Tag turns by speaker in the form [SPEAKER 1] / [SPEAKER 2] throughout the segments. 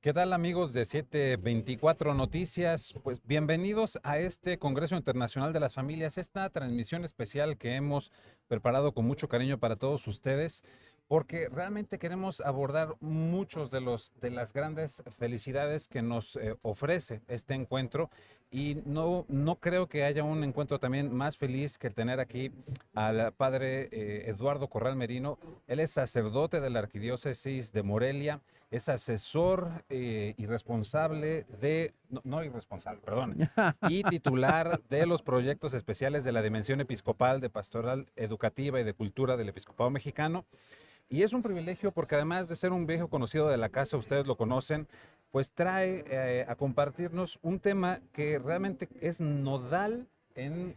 [SPEAKER 1] ¿Qué tal amigos de 724 Noticias? Pues bienvenidos a este Congreso Internacional de las Familias, esta transmisión especial que hemos preparado con mucho cariño para todos ustedes, porque realmente queremos abordar muchos de las grandes felicidades que nos ofrece este encuentro y no creo que haya un encuentro también más feliz que tener aquí al padre Eduardo Corral Merino. Él es sacerdote de la Arquidiócesis de Morelia, es asesor y responsable de, no irresponsable, perdón, y titular de los proyectos especiales de la Dimensión Episcopal de Pastoral Educativa y de Cultura del Episcopado Mexicano. Y es un privilegio porque además de ser un viejo conocido de la casa, ustedes lo conocen, pues trae a compartirnos un tema que realmente es nodal en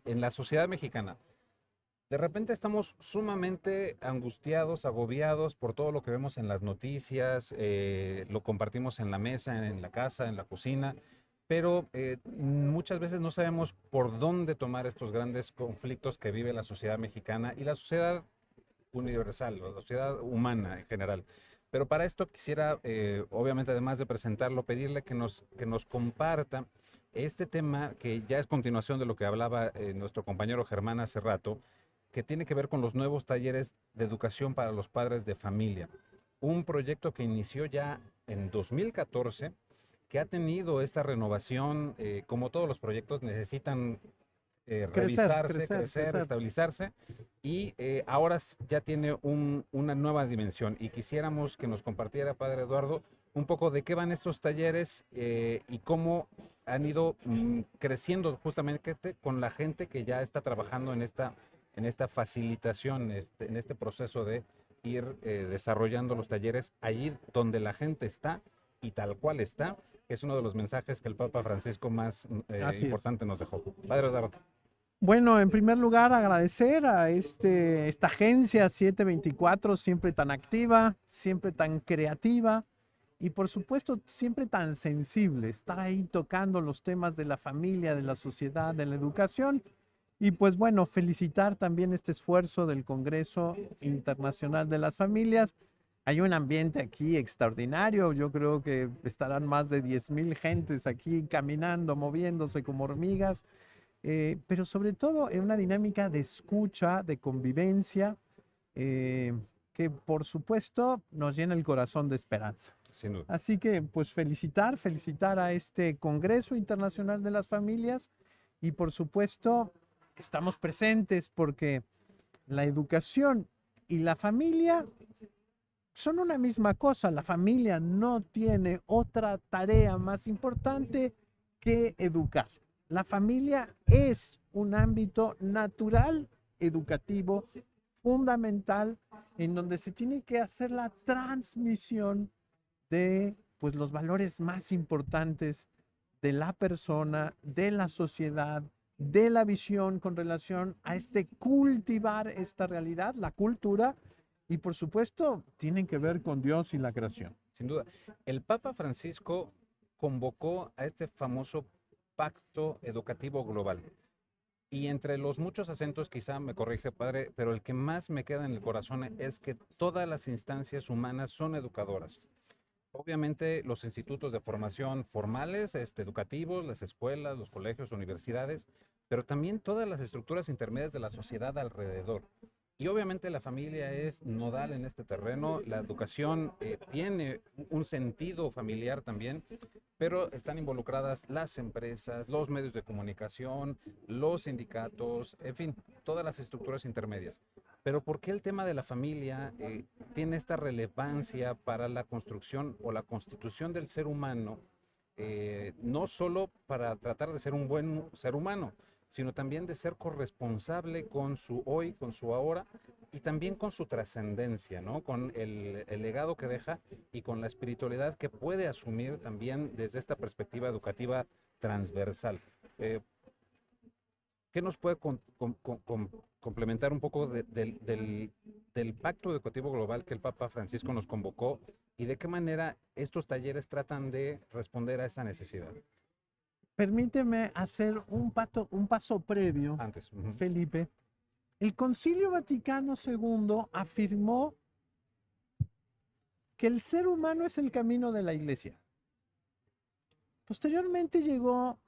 [SPEAKER 1] la sociedad mexicana. De repente estamos sumamente angustiados, agobiados por todo lo que vemos en las noticias, lo compartimos en la mesa, en la casa, en la cocina, pero muchas veces no sabemos por dónde tomar estos grandes conflictos que vive la sociedad mexicana y la sociedad universal, la sociedad humana en general. Pero para esto quisiera, obviamente, además de presentarlo, pedirle que nos comparta este tema que ya es continuación de lo que hablaba nuestro compañero Germán hace rato, que tiene que ver con los nuevos talleres de educación para los padres de familia. Un proyecto que inició ya en 2014, que ha tenido esta renovación, como todos los proyectos necesitan
[SPEAKER 2] Crecer,
[SPEAKER 1] revisarse,
[SPEAKER 2] crecer,
[SPEAKER 1] crecer,
[SPEAKER 2] crecer.
[SPEAKER 1] estabilizarse y ahora ya tiene una nueva dimensión y quisiéramos que nos compartiera, Padre Eduardo, un poco de qué van estos talleres y cómo han ido creciendo justamente con la gente que ya está trabajando en esta facilitación, en este proceso de ir desarrollando los talleres allí donde la gente está y tal cual está, que es uno de los mensajes que el Papa Francisco más
[SPEAKER 2] Así es.
[SPEAKER 1] importante nos dejó. Padre Eduardo.
[SPEAKER 2] Bueno, en primer lugar, agradecer a esta agencia 724, siempre tan activa, siempre tan creativa y por supuesto siempre tan sensible. Estar ahí tocando los temas de la familia, de la sociedad, de la educación. Y pues bueno, felicitar también este esfuerzo del Congreso Internacional de las Familias. Hay un ambiente aquí extraordinario. Yo creo que estarán más de 10,000 gentes aquí caminando, moviéndose como hormigas, pero sobre todo en una dinámica de escucha, de convivencia, eh, que por supuesto nos llena el corazón de esperanza.
[SPEAKER 1] Sin duda.
[SPEAKER 2] Así que pues felicitar a este Congreso Internacional de las Familias y por supuesto estamos presentes porque la educación y la familia son una misma cosa. La familia no tiene otra tarea más importante que educar. La familia es un ámbito natural, educativo, fundamental, en donde se tiene que hacer la transmisión de pues, los valores más importantes de la persona, de la sociedad, de la visión con relación a cultivar esta realidad, la cultura, y por supuesto tienen que ver con Dios y la creación.
[SPEAKER 1] Sin duda. El Papa Francisco convocó a este famoso pacto educativo global. Y entre los muchos acentos, quizá me corrige, padre, pero el que más me queda en el corazón es que todas las instancias humanas son educadoras. Obviamente los institutos de formación formales, educativos, las escuelas, los colegios, universidades, pero también todas las estructuras intermedias de la sociedad alrededor. Y obviamente la familia es nodal en este terreno, la educación tiene un sentido familiar también, pero están involucradas las empresas, los medios de comunicación, los sindicatos, en fin, todas las estructuras intermedias. Pero ¿por qué el tema de la familia tiene esta relevancia para la construcción o la constitución del ser humano? No solo para tratar de ser un buen ser humano, sino también de ser corresponsable con su hoy, con su ahora y también con su trascendencia, ¿no? Con el legado que deja y con la espiritualidad que puede asumir también desde esta perspectiva educativa transversal. Eh, ¿Qué nos puede complementar un poco del Pacto Educativo Global que el Papa Francisco nos convocó y de qué manera estos talleres tratan de responder a esa necesidad?
[SPEAKER 2] Permíteme hacer un paso previo,
[SPEAKER 1] Antes. Ujú.
[SPEAKER 2] Felipe. El Concilio Vaticano II afirmó que el ser humano es el camino de la iglesia. Posteriormente llegó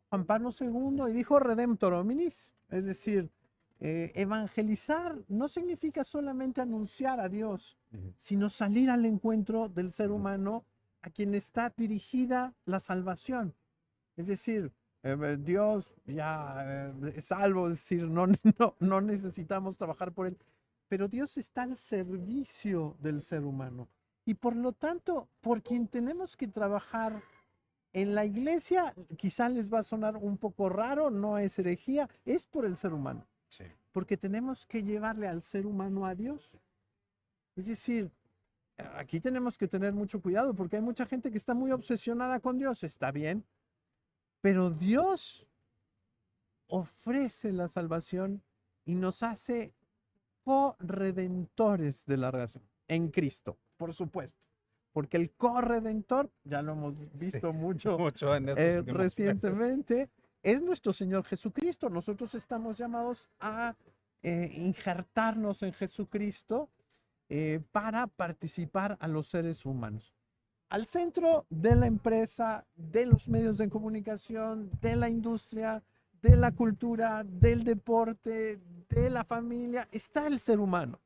[SPEAKER 2] Juan Pablo II y dijo Redemptor hominis, es decir, evangelizar no significa solamente anunciar a Dios, sino salir al encuentro del ser humano a quien está dirigida la salvación. Es decir, Dios ya es salvo, es decir, no necesitamos trabajar por él, pero Dios está al servicio del ser humano. Y por lo tanto, por quien tenemos que trabajar en la iglesia, quizá les va a sonar un poco raro, no es herejía, es por el ser humano.
[SPEAKER 1] Sí.
[SPEAKER 2] Porque tenemos que llevarle al ser humano a Dios. Es decir, aquí tenemos que tener mucho cuidado porque hay mucha gente que está muy obsesionada con Dios, está bien, pero Dios ofrece la salvación y nos hace corredentores de la relación en Cristo, por supuesto. Porque el corredentor, ya lo hemos visto
[SPEAKER 1] Sí,
[SPEAKER 2] mucho
[SPEAKER 1] mucho en estos últimos meses.
[SPEAKER 2] recientemente, es nuestro Señor Jesucristo. Nosotros estamos llamados a injertarnos en Jesucristo para participar a los seres humanos. Al centro de la empresa, de los medios de comunicación, de la industria, de la cultura, del deporte, de la familia, está el ser humano.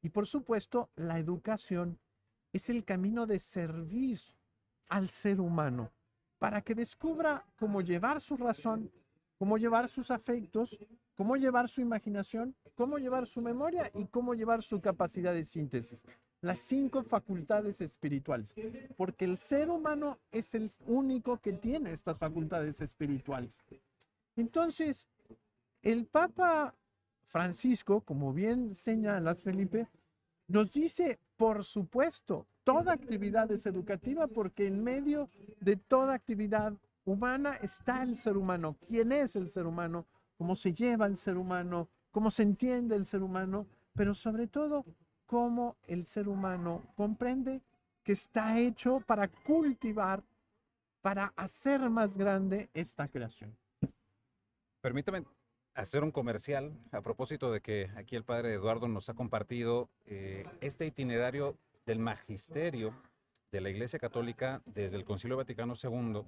[SPEAKER 2] Y por supuesto, la educación es el camino de servir al ser humano para que descubra cómo llevar su razón, cómo llevar sus afectos, cómo llevar su imaginación, cómo llevar su memoria y cómo llevar su capacidad de síntesis. Las 5 facultades espirituales, porque el ser humano es el único que tiene estas facultades espirituales. Entonces, el Papa Francisco, como bien señalas, Felipe, nos dice, por supuesto, toda actividad es educativa porque en medio de toda actividad humana está el ser humano. ¿Quién es el ser humano? ¿Cómo se lleva el ser humano? ¿Cómo se entiende el ser humano? Pero sobre todo, cómo el ser humano comprende que está hecho para cultivar, para hacer más grande esta creación.
[SPEAKER 1] Permítame hacer un comercial a propósito de que aquí el padre Eduardo nos ha compartido este itinerario del magisterio de la Iglesia Católica desde el Concilio Vaticano II,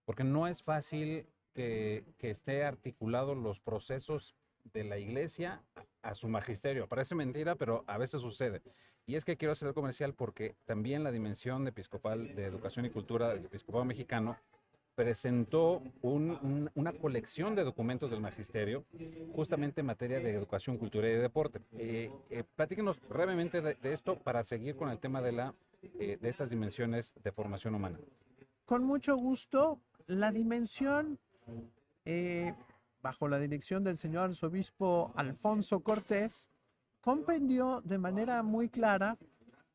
[SPEAKER 1] porque no es fácil que esté articulado los procesos de la Iglesia a su magisterio. Parece mentira, pero a veces sucede. Y es que quiero hacer el comercial porque también la dimensión episcopal de educación y cultura del episcopado mexicano presentó una colección de documentos del magisterio justamente en materia de educación, cultura y deporte. Platíquenos brevemente de esto para seguir con el tema de estas dimensiones de formación humana.
[SPEAKER 2] Con mucho gusto, la dimensión, eh, bajo la dirección del señor arzobispo Alfonso Cortés, comprendió de manera muy clara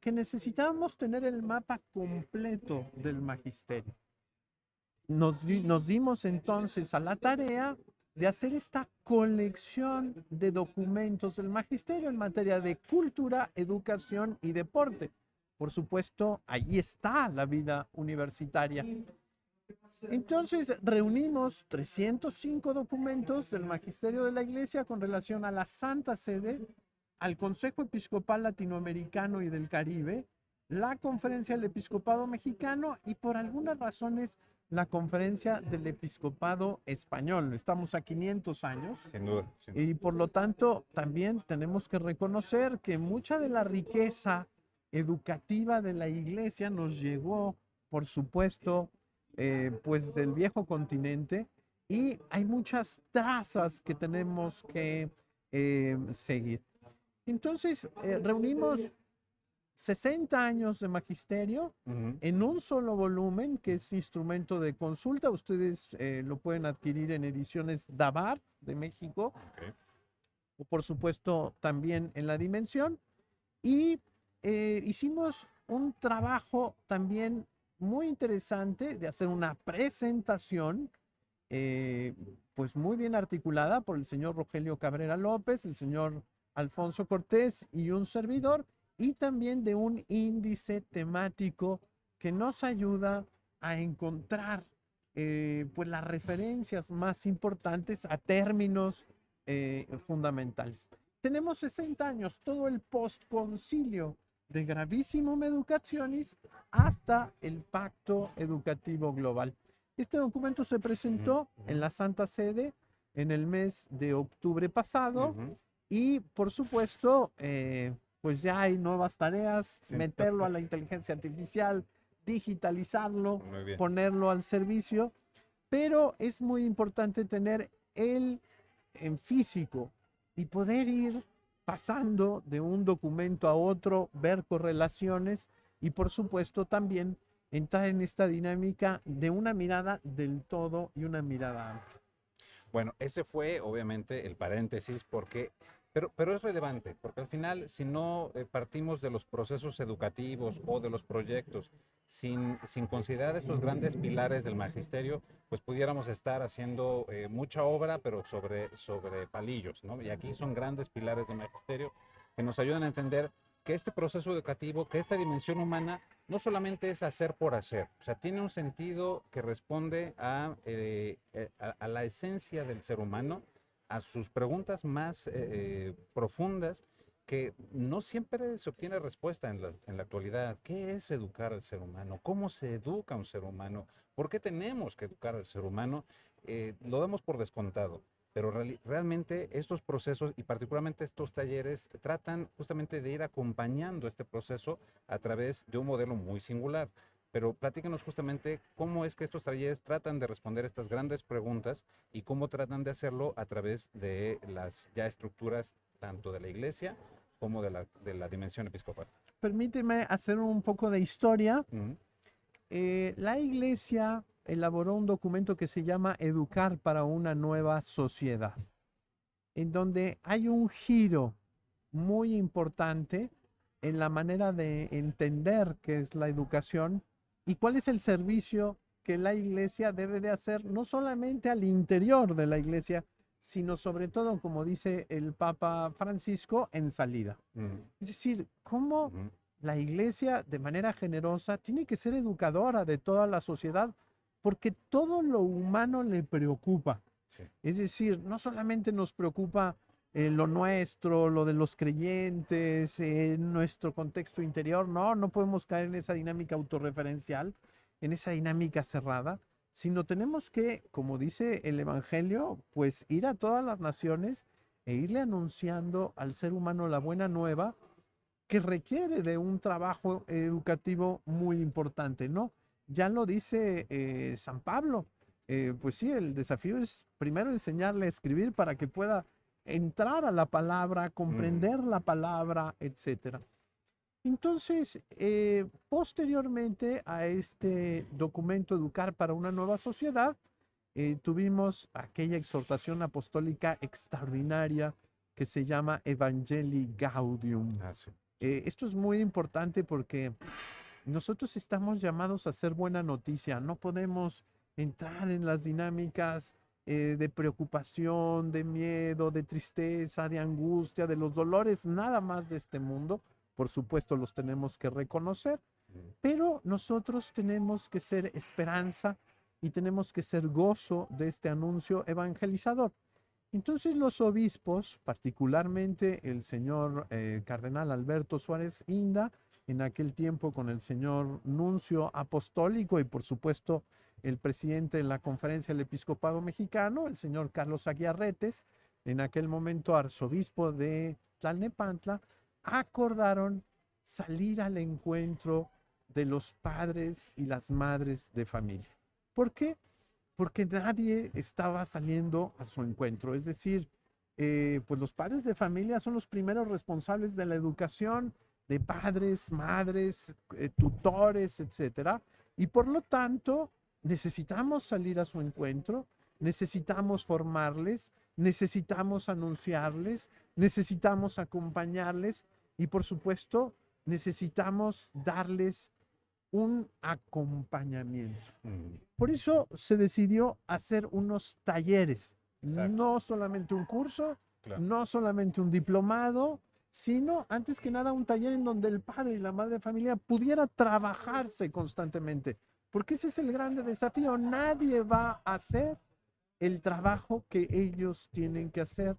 [SPEAKER 2] que necesitábamos tener el mapa completo del magisterio. Nos dimos entonces a la tarea de hacer esta colección de documentos del magisterio en materia de cultura, educación y deporte. Por supuesto, allí está la vida universitaria. Entonces reunimos 305 documentos del magisterio de la Iglesia con relación a la Santa Sede, al Consejo Episcopal Latinoamericano y del Caribe, la Conferencia del Episcopado Mexicano y por algunas razones la Conferencia del Episcopado Español. Estamos a 500 años.
[SPEAKER 1] Sin duda.
[SPEAKER 2] Y por lo tanto también tenemos que reconocer que mucha de la riqueza educativa de la Iglesia nos llegó, por supuesto, pues del viejo continente y hay muchas trazas que tenemos que seguir. Entonces, reunimos 60 años de magisterio en un solo volumen que es instrumento de consulta. Ustedes lo pueden adquirir en ediciones Davar de México, o por supuesto también en La Dimensión. Y hicimos un trabajo también muy interesante de hacer una presentación, pues muy bien articulada por el señor Rogelio Cabrera López, el señor Alfonso Cortés y un servidor, y también de un índice temático que nos ayuda a encontrar pues las referencias más importantes a términos fundamentales. Tenemos 60 años, todo el postconcilio de Gravissimum Educationis hasta el Pacto Educativo Global. Este documento se presentó en la Santa Sede en el mes de octubre pasado y, por supuesto, pues ya hay nuevas tareas,
[SPEAKER 1] Sí.
[SPEAKER 2] meterlo a la inteligencia artificial, digitalizarlo,
[SPEAKER 1] Muy bien.
[SPEAKER 2] ponerlo al servicio, pero es muy importante tener el en físico y poder ir pasando de un documento a otro, ver correlaciones y por supuesto también entrar en esta dinámica de una mirada del todo y una mirada amplia.
[SPEAKER 1] Bueno, ese fue obviamente el paréntesis, pero es relevante, porque al final, si no partimos de los procesos educativos o de los proyectos, sin considerar estos grandes pilares del magisterio, pues pudiéramos estar haciendo mucha obra, pero sobre palillos, ¿no? Y aquí son grandes pilares del magisterio que nos ayudan a entender que este proceso educativo, que esta dimensión humana, no solamente es hacer por hacer, o sea, tiene un sentido que responde a la esencia del ser humano, a sus preguntas más profundas, que no siempre se obtiene respuesta en la actualidad. ¿Qué es educar al ser humano? ¿Cómo se educa a un ser humano? ¿Por qué tenemos que educar al ser humano? Lo damos por descontado. Pero realmente estos procesos y particularmente estos talleres tratan justamente de ir acompañando este proceso a través de un modelo muy singular. Pero platícanos justamente cómo es que estos talleres tratan de responder estas grandes preguntas y cómo tratan de hacerlo a través de las ya estructuras tanto de la iglesia como de la dimensión episcopal.
[SPEAKER 2] Permíteme hacer un poco de historia.
[SPEAKER 1] Ujú.
[SPEAKER 2] La iglesia elaboró un documento que se llama Educar para una nueva sociedad, en donde hay un giro muy importante en la manera de entender qué es la educación y cuál es el servicio que la iglesia debe de hacer, no solamente al interior de la iglesia, sino sobre todo, como dice el Papa Francisco, en salida.
[SPEAKER 1] Ujú.
[SPEAKER 2] Es decir, cómo
[SPEAKER 1] Ujú.
[SPEAKER 2] la iglesia de manera generosa tiene que ser educadora de toda la sociedad, porque todo lo humano le preocupa.
[SPEAKER 1] Sí.
[SPEAKER 2] Es decir, no solamente nos preocupa lo nuestro, lo de los creyentes, nuestro contexto interior, no, no podemos caer en esa dinámica autorreferencial, en esa dinámica cerrada, sino tenemos que, como dice el Evangelio, pues ir a todas las naciones e irle anunciando al ser humano la buena nueva que requiere de un trabajo educativo muy importante, ¿no? Ya lo dice San Pablo, pues sí, el desafío es primero enseñarle a escribir para que pueda entrar a la palabra,
[SPEAKER 1] Ujú.
[SPEAKER 2] comprender la palabra, etcétera. Entonces, posteriormente a este documento Educar para una nueva sociedad, tuvimos aquella exhortación apostólica extraordinaria que se llama Evangelii Gaudium.
[SPEAKER 1] Ah, sí.
[SPEAKER 2] Esto es muy importante porque nosotros estamos llamados a hacer buena noticia. No podemos entrar en las dinámicas de preocupación, de miedo, de tristeza, de angustia, de los dolores, nada más de este mundo. Por supuesto, los tenemos que reconocer,
[SPEAKER 1] Ujú.
[SPEAKER 2] pero nosotros tenemos que ser esperanza y tenemos que ser gozo de este anuncio evangelizador. Entonces los obispos, particularmente el señor cardenal Alberto Suárez Inda, en aquel tiempo con el señor nuncio apostólico y por supuesto el presidente de la conferencia del episcopado mexicano, el señor Carlos Aguiarretes, en aquel momento arzobispo de Tlalnepantla, acordaron salir al encuentro de los padres y las madres de familia. ¿Por qué? Porque nadie estaba saliendo a su encuentro. Es decir, pues los padres de familia son los primeros responsables de la educación de padres, madres, tutores, etcétera. Y por lo tanto, necesitamos salir a su encuentro, necesitamos formarles, necesitamos anunciarles, necesitamos acompañarles y por supuesto necesitamos darles un acompañamiento.
[SPEAKER 1] Ujú.
[SPEAKER 2] Por eso se decidió hacer unos talleres,
[SPEAKER 1] Exacto.
[SPEAKER 2] no solamente un curso,
[SPEAKER 1] Claro.
[SPEAKER 2] no solamente un diplomado, sino antes que nada un taller en donde el padre y la madre de familia pudiera trabajarse constantemente, porque ese es el grande desafío. Nadie va a hacer el trabajo que ellos tienen que hacer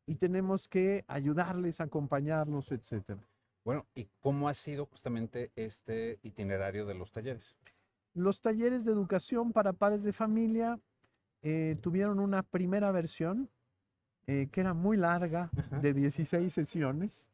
[SPEAKER 2] y tenemos que ayudarles, acompañarlos, etcétera.
[SPEAKER 1] Bueno, ¿y cómo ha sido justamente este itinerario de los talleres?
[SPEAKER 2] Los talleres de educación para padres de familia tuvieron una primera versión que era muy larga,
[SPEAKER 1] Ajá.
[SPEAKER 2] de 16 sesiones.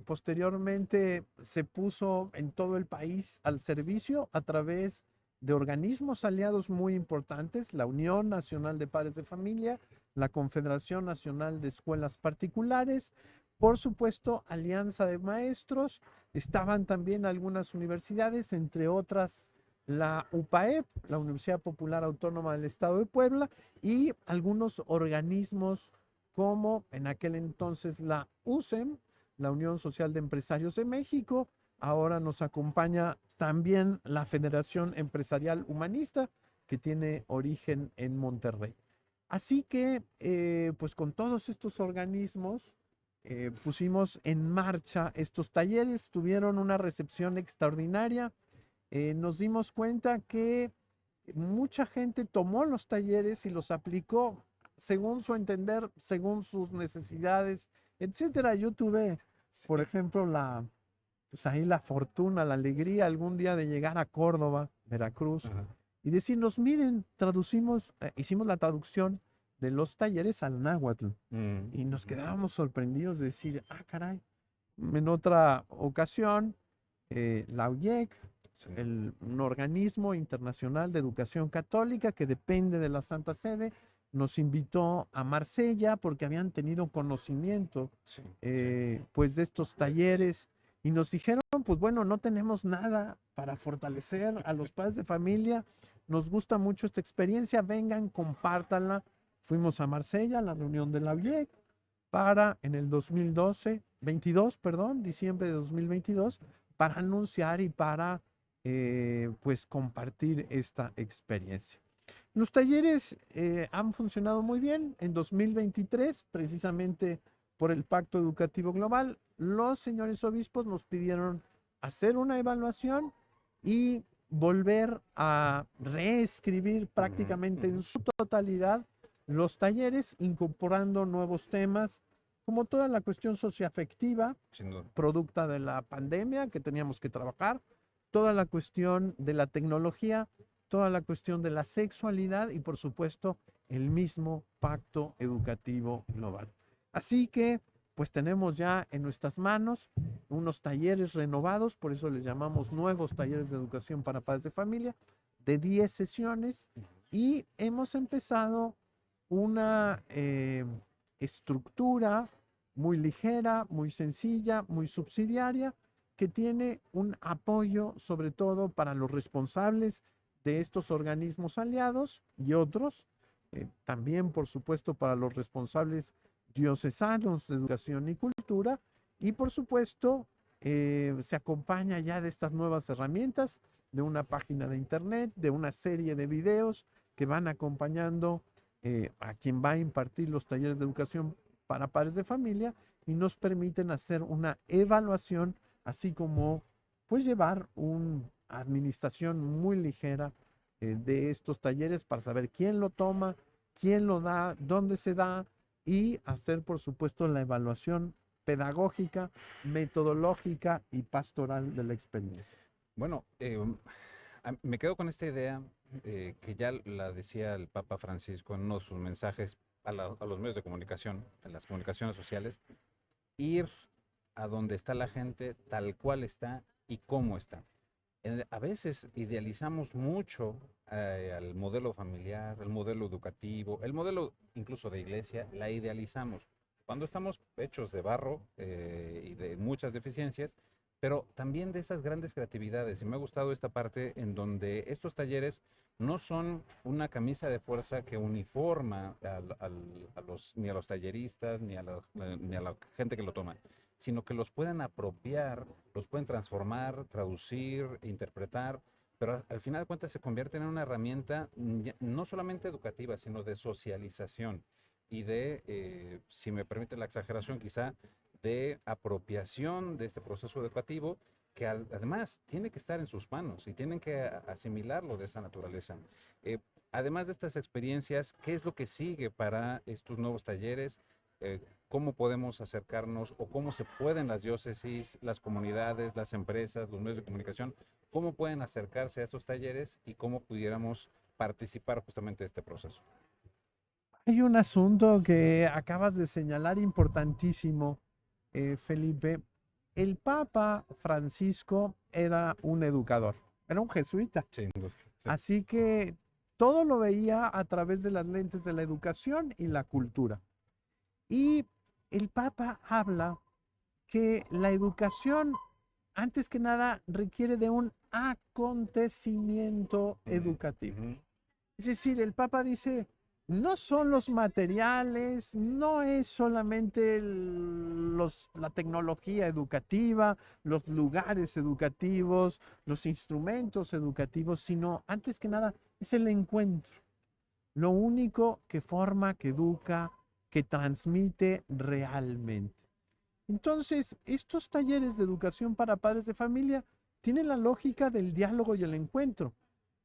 [SPEAKER 2] Posteriormente se puso en todo el país al servicio a través de organismos aliados muy importantes, la Unión Nacional de Padres de Familia, la Confederación Nacional de Escuelas Particulares, por supuesto, Alianza de Maestros, estaban también algunas universidades, entre otras la UPAEP, la Universidad Popular Autónoma del Estado de Puebla, y algunos organismos como en aquel entonces la USEM, la Unión Social de Empresarios de México. Ahora nos acompaña también la Federación Empresarial Humanista, que tiene origen en Monterrey. Así que, pues con todos estos organismos, pusimos en marcha estos talleres, tuvieron una recepción extraordinaria. Nos dimos cuenta que mucha gente tomó los talleres y los aplicó según su entender, según sus necesidades, etcétera. Yo tuve, por
[SPEAKER 1] Sí.
[SPEAKER 2] ejemplo, pues ahí la fortuna, la alegría algún día de llegar a Córdoba, Veracruz,
[SPEAKER 1] Ajá.
[SPEAKER 2] y decirnos, miren, hicimos la traducción de los talleres al náhuatl.
[SPEAKER 1] Mm,
[SPEAKER 2] Y nos
[SPEAKER 1] ujú.
[SPEAKER 2] quedábamos sorprendidos de decir, ah, caray. En otra ocasión, la UIEC,
[SPEAKER 1] Sí.
[SPEAKER 2] un organismo internacional de educación católica que depende de la Santa Sede, nos invitó a Marsella porque habían tenido conocimiento
[SPEAKER 1] Sí, sí.
[SPEAKER 2] pues de estos talleres y nos dijeron, pues bueno, no tenemos nada para fortalecer a los padres de familia, nos gusta mucho esta experiencia, vengan, compártanla. Fuimos a Marsella, a la reunión de la UIEC, para en el 22, perdón, diciembre de 2022, para anunciar y para pues compartir esta experiencia. Los talleres han funcionado muy bien. En 2023, precisamente por el Pacto Educativo Global, los señores obispos nos pidieron hacer una evaluación y volver a reescribir
[SPEAKER 1] Ujú,
[SPEAKER 2] prácticamente
[SPEAKER 1] ujú.
[SPEAKER 2] en su totalidad los talleres, incorporando nuevos temas, como toda la cuestión socioafectiva,
[SPEAKER 1] Sin duda.
[SPEAKER 2] producto de la pandemia que teníamos que trabajar, toda la cuestión de la tecnología, toda la cuestión de la sexualidad y por supuesto el mismo pacto educativo global. Así que pues tenemos ya en nuestras manos unos talleres renovados, por eso les llamamos nuevos talleres de educación para padres de familia, de 10 sesiones
[SPEAKER 1] Ujú.
[SPEAKER 2] y hemos empezado una estructura muy ligera, muy sencilla, muy subsidiaria, que tiene un apoyo sobre todo para los responsables de estos organismos aliados y otros, también por supuesto para los responsables diocesanos de educación y cultura, y por supuesto se acompaña ya de estas nuevas herramientas, de una página de internet, de una serie de videos que van acompañando a quien va a impartir los talleres de educación para padres de familia y nos permiten hacer una evaluación, así como pues llevar una administración muy ligera de estos talleres para saber quién lo toma, quién lo da, dónde se da y hacer por supuesto la evaluación pedagógica, metodológica y pastoral de la experiencia.
[SPEAKER 1] Bueno, me quedo con esta idea que ya la decía el Papa Francisco en uno de sus mensajes a los medios de comunicación, a las comunicaciones sociales, ir a donde está la gente tal cual está y cómo está. A veces idealizamos mucho al modelo familiar, el modelo educativo, el modelo incluso de iglesia, la idealizamos cuando estamos hechos de barro y de muchas deficiencias, pero también de esas grandes creatividades. Y me ha gustado esta parte en donde estos talleres no son una camisa de fuerza que uniforma ni a los talleristas, ni a la gente que lo toma, sino que los pueden apropiar, los pueden transformar, traducir, interpretar, pero al final de cuentas se convierten en una herramienta no solamente educativa, sino de socialización y de, si me permite la exageración quizá, de apropiación de este proceso educativo que además tiene que estar en sus manos y tienen que asimilarlo de esa naturaleza. Eh, Además de estas experiencias, ¿qué es lo que sigue para estos nuevos talleres? cómo podemos acercarnos o cómo se pueden las diócesis, las comunidades, las empresas, los medios de comunicación, cómo pueden acercarse a estos talleres y cómo pudiéramos participar justamente de este proceso.
[SPEAKER 2] Hay un asunto que acabas de señalar importantísimo, Felipe. El Papa Francisco era un educador, era un jesuita.
[SPEAKER 1] Sin duda. Sí.
[SPEAKER 2] Así que todo lo veía a través de las lentes de la educación y la cultura. Y el Papa habla que la educación, antes que nada, requiere de un acontecimiento educativo. Es decir, el Papa dice, no son los materiales, no es solamente la tecnología educativa, los lugares educativos, los instrumentos educativos, sino antes que nada es el encuentro. Lo único que forma, que educa, que transmite realmente. Entonces, estos talleres de educación para padres de familia tienen la lógica del diálogo y el encuentro.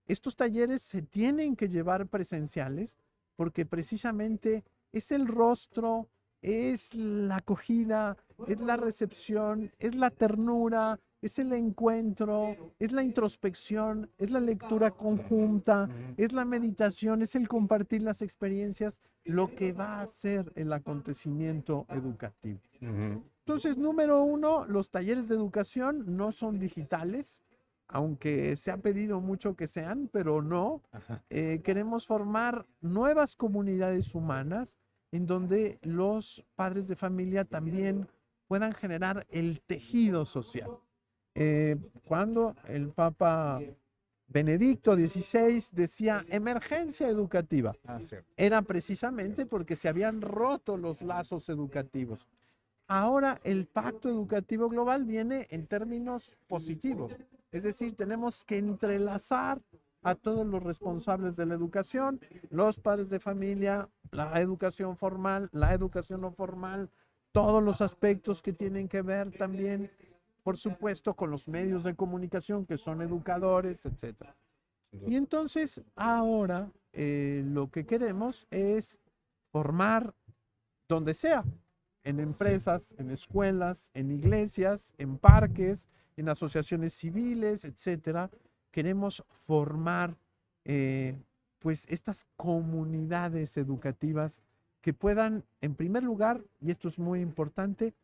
[SPEAKER 2] Estos talleres se tienen que llevar presenciales porque precisamente es el rostro, es la acogida, es la recepción, es la ternura, es el encuentro, es la introspección, es la lectura conjunta, es la meditación, es el compartir las experiencias, lo que va a ser el acontecimiento educativo. Entonces, número uno, los talleres de educación no son digitales, aunque se ha pedido mucho que sean, pero no. Queremos formar nuevas comunidades humanas en donde los padres de familia también puedan generar el tejido social. Cuando el Papa Benedicto XVI decía emergencia educativa, era precisamente porque se habían roto los lazos educativos. Ahora el pacto educativo global viene en términos positivos, es decir, tenemos que entrelazar a todos los responsables de la educación, los padres de familia, la educación formal, la educación no formal, todos los aspectos que tienen que ver también, por supuesto, con los medios de comunicación que son educadores, etcétera. Y entonces ahora lo que queremos es formar donde sea, en empresas, en escuelas, en iglesias, en parques, en asociaciones civiles, etcétera. Queremos formar pues estas comunidades educativas que puedan, en primer lugar, y esto es muy importante,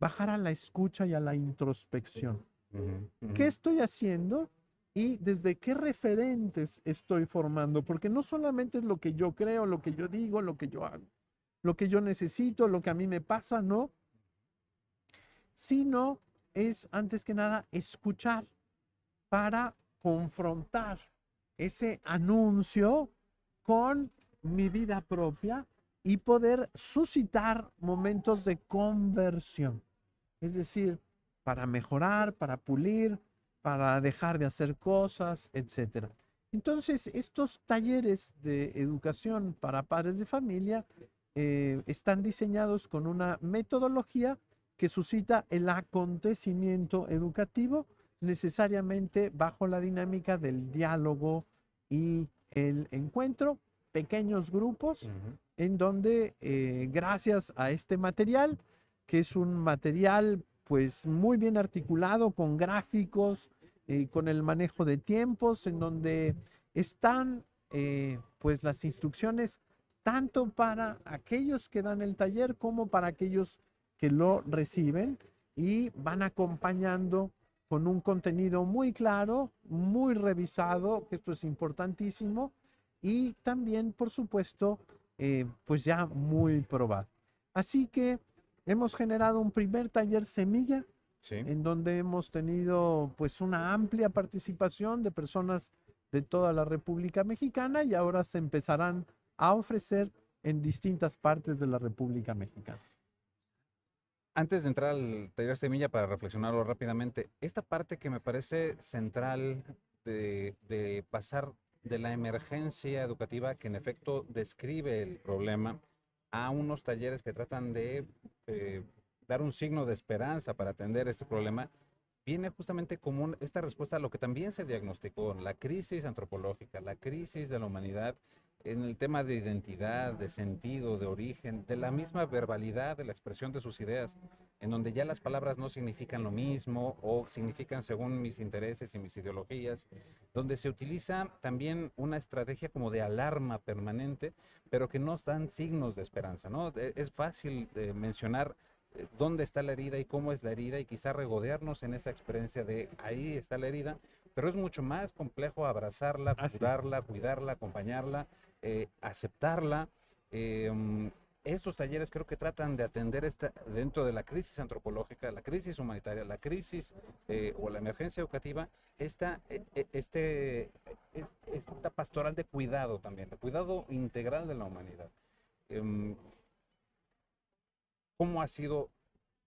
[SPEAKER 2] bajar a la escucha y a la introspección. ¿Qué estoy haciendo? Y desde qué referentes estoy formando, porque no solamente es lo que yo creo, lo que yo digo, lo que yo hago, lo que yo necesito, lo que a mí me pasa, no, sino es antes que nada escuchar para confrontar ese anuncio con mi vida propia y poder suscitar momentos de conversión. Es decir, para mejorar, para pulir, para dejar de hacer cosas, etcétera. Entonces, estos talleres de educación para padres de familia están diseñados con una metodología que suscita el acontecimiento educativo necesariamente bajo la dinámica del diálogo y el encuentro, pequeños grupos en donde gracias a este material, que es un material pues muy bien articulado con gráficos, con el manejo de tiempos, en donde están pues las instrucciones tanto para aquellos que dan el taller como para aquellos que lo reciben y van acompañando con un contenido muy claro, muy revisado, que esto es importantísimo, y también, por supuesto, pues ya muy probado. Así que hemos generado un primer taller semilla,
[SPEAKER 1] Sí.
[SPEAKER 2] en donde hemos tenido pues una amplia participación de personas de toda la República Mexicana y ahora se empezarán a ofrecer en distintas partes de la República Mexicana.
[SPEAKER 1] Antes de entrar al taller semilla para reflexionarlo rápidamente, esta parte que me parece central de pasar de la emergencia educativa, que en efecto describe el problema, a unos talleres que tratan de dar un signo de esperanza para atender este problema, viene justamente como esta respuesta a lo que también se diagnosticó, la crisis antropológica, la crisis de la humanidad, en el tema de identidad, de sentido, de origen, de la misma verbalidad, de la expresión de sus ideas, en donde ya las palabras no significan lo mismo o significan según mis intereses y mis ideologías, donde se utiliza también una estrategia como de alarma permanente, pero que nos dan signos de esperanza, ¿no? Es fácil mencionar dónde está la herida y cómo es la herida y quizá regodearnos en esa experiencia de ahí está la herida, pero es mucho más complejo abrazarla,
[SPEAKER 2] Así es.
[SPEAKER 1] curarla, cuidarla, acompañarla, aceptarla. Eh, Estos talleres creo que tratan de atender dentro de la crisis antropológica, la crisis humanitaria, la crisis o la emergencia educativa, esta pastoral de cuidado también, de cuidado integral de la humanidad. Eh, ¿Cómo ha sido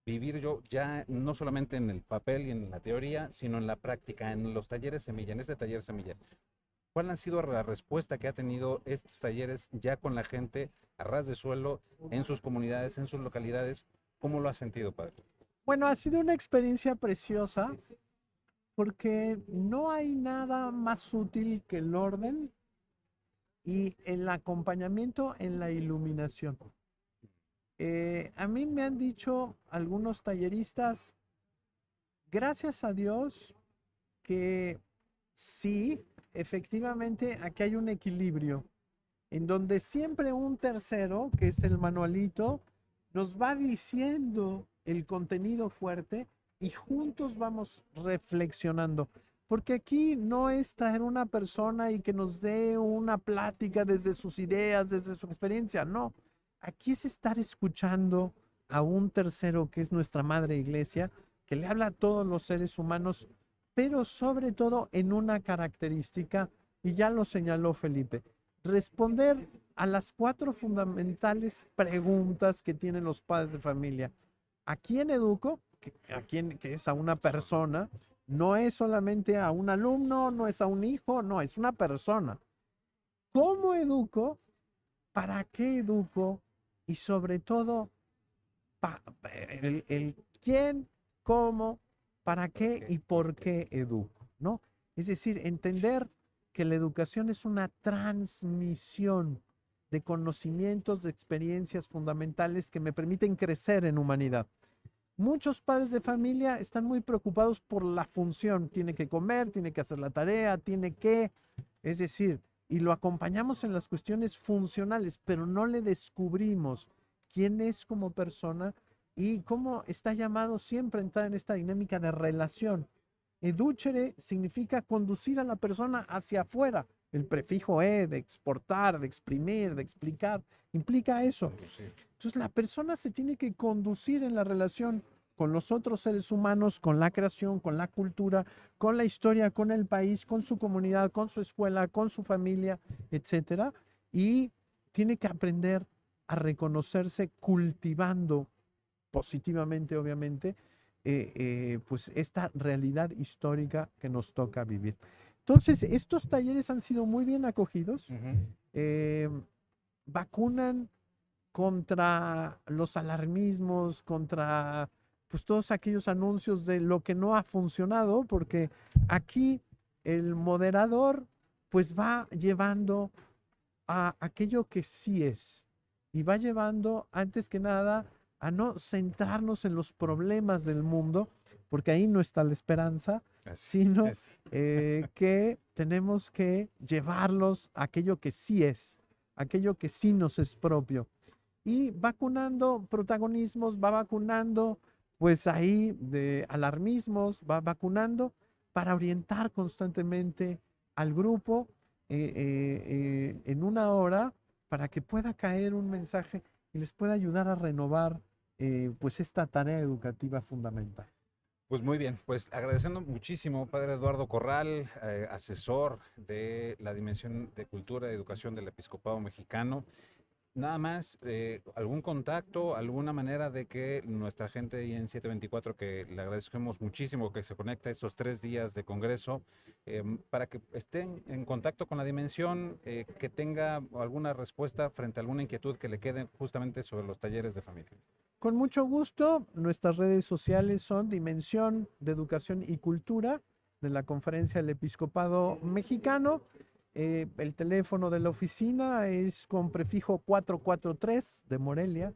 [SPEAKER 1] vivir yo ya no solamente en el papel y en la teoría, sino en la práctica, en los talleres semilla, en este taller semilla? ¿Cuál ha sido la respuesta que ha tenido estos talleres ya con la gente a ras de suelo, en sus comunidades, en sus localidades? ¿Cómo lo ha sentido, padre?
[SPEAKER 2] Bueno, ha sido una experiencia preciosa porque no hay nada más útil que el orden y el acompañamiento en la iluminación. A mí me han dicho algunos talleristas, gracias a Dios, que sí, efectivamente, aquí hay un equilibrio en donde siempre un tercero, que es el manualito, nos va diciendo el contenido fuerte y juntos vamos reflexionando. Porque aquí no es traer una persona y que nos dé una plática desde sus ideas, desde su experiencia, no. Aquí es estar escuchando a un tercero que es nuestra madre iglesia, que le habla a todos los seres humanos, pero sobre todo en una característica, y ya lo señaló Felipe, responder a las 4 fundamentales preguntas que tienen los padres de familia. ¿A quién educo? ¿A quién que es a una persona? No es solamente a un alumno, no es a un hijo, no, es una persona. ¿Cómo educo? ¿Para qué educo? Y sobre todo, el quién, cómo, para qué y por qué educo, ¿no? Es decir, entender que la educación es una transmisión de conocimientos, de experiencias fundamentales que me permiten crecer en humanidad. Muchos padres de familia están muy preocupados por la función. Tiene que comer, tiene que hacer la tarea, tiene que, es decir, y lo acompañamos en las cuestiones funcionales, pero no le descubrimos quién es como persona y cómo está llamado siempre a entrar en esta dinámica de relación. Educere significa conducir a la persona hacia afuera. El prefijo de exportar, de exprimir, de explicar, implica eso.
[SPEAKER 1] Conducir.
[SPEAKER 2] Entonces la persona se tiene que conducir en la relación con los otros seres humanos, con la creación, con la cultura, con la historia, con el país, con su comunidad, con su escuela, con su familia, etcétera. Y tiene que aprender a reconocerse cultivando positivamente, obviamente, pues esta realidad histórica que nos toca vivir. Entonces, estos talleres han sido muy bien acogidos, eh, vacunan contra los alarmismos, contra pues todos aquellos anuncios de lo que no ha funcionado, porque aquí el moderador pues va llevando a aquello que sí es y va llevando antes que nada a no centrarnos en los problemas del mundo, porque ahí no está la esperanza,
[SPEAKER 1] Así
[SPEAKER 2] sino
[SPEAKER 1] es.
[SPEAKER 2] que tenemos que llevarlos a aquello que sí es, aquello que sí nos es propio y vacunando protagonismos, va vacunando pues ahí de alarmismos, va vacunando para orientar constantemente al grupo en una hora para que pueda caer un mensaje y les pueda ayudar a renovar pues esta tarea educativa fundamental.
[SPEAKER 1] Pues muy bien, pues agradeciendo muchísimo, padre Eduardo Corral, asesor de la Dimensión de Cultura y Educación del Episcopado Mexicano. Nada más, algún contacto, alguna manera de que nuestra gente ahí en 724, que le agradecemos muchísimo que se conecte estos 3 días de congreso, para que estén en contacto con la dimensión, que tenga alguna respuesta frente a alguna inquietud que le quede justamente sobre los talleres de familia.
[SPEAKER 2] Con mucho gusto, nuestras redes sociales son Dimensión de Educación y Cultura de la Conferencia del Episcopado Mexicano. El teléfono de la oficina es con prefijo 443 de Morelia,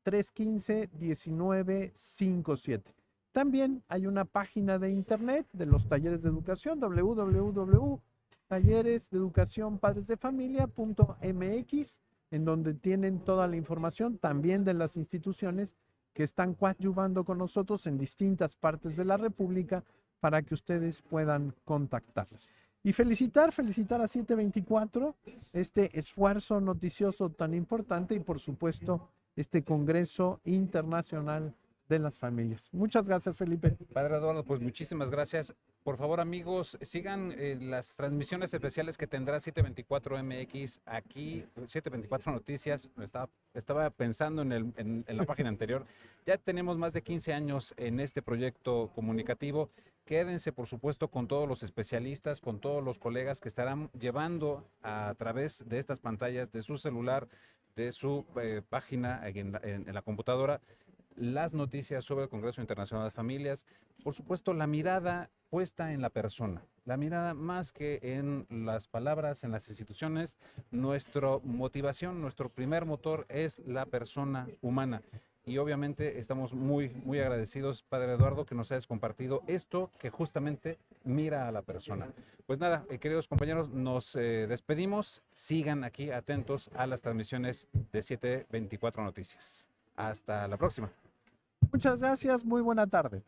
[SPEAKER 2] 315-1957. También hay una página de internet de los talleres de educación, www.talleresdeeducacionpadresdefamilia.mx, en donde tienen toda la información también de las instituciones que están coadyuvando con nosotros en distintas partes de la República para que ustedes puedan contactarlas. Y felicitar a 724 este esfuerzo noticioso tan importante y por supuesto este Congreso Internacional de las Familias. Muchas gracias, Felipe.
[SPEAKER 1] Padre Eduardo, pues muchísimas gracias. Por favor, amigos, sigan las transmisiones especiales que tendrá 724MX aquí, 724 Noticias. Estaba pensando en la página anterior. Ya tenemos más de 15 años en este proyecto comunicativo. Quédense, por supuesto, con todos los especialistas, con todos los colegas que estarán llevando a través de estas pantallas, de su celular, de su página en la computadora, las noticias sobre el Congreso Internacional de las Familias. Por supuesto, la mirada puesta en la persona, la mirada más que en las palabras, en las instituciones. Nuestra motivación, nuestro primer motor es la persona humana. Y obviamente estamos muy agradecidos, Padre Eduardo, que nos hayas compartido esto que justamente mira a la persona. Pues nada, queridos compañeros, nos despedimos. Sigan aquí atentos a las transmisiones de 724 Noticias. Hasta la próxima.
[SPEAKER 2] Muchas gracias, muy buena tarde.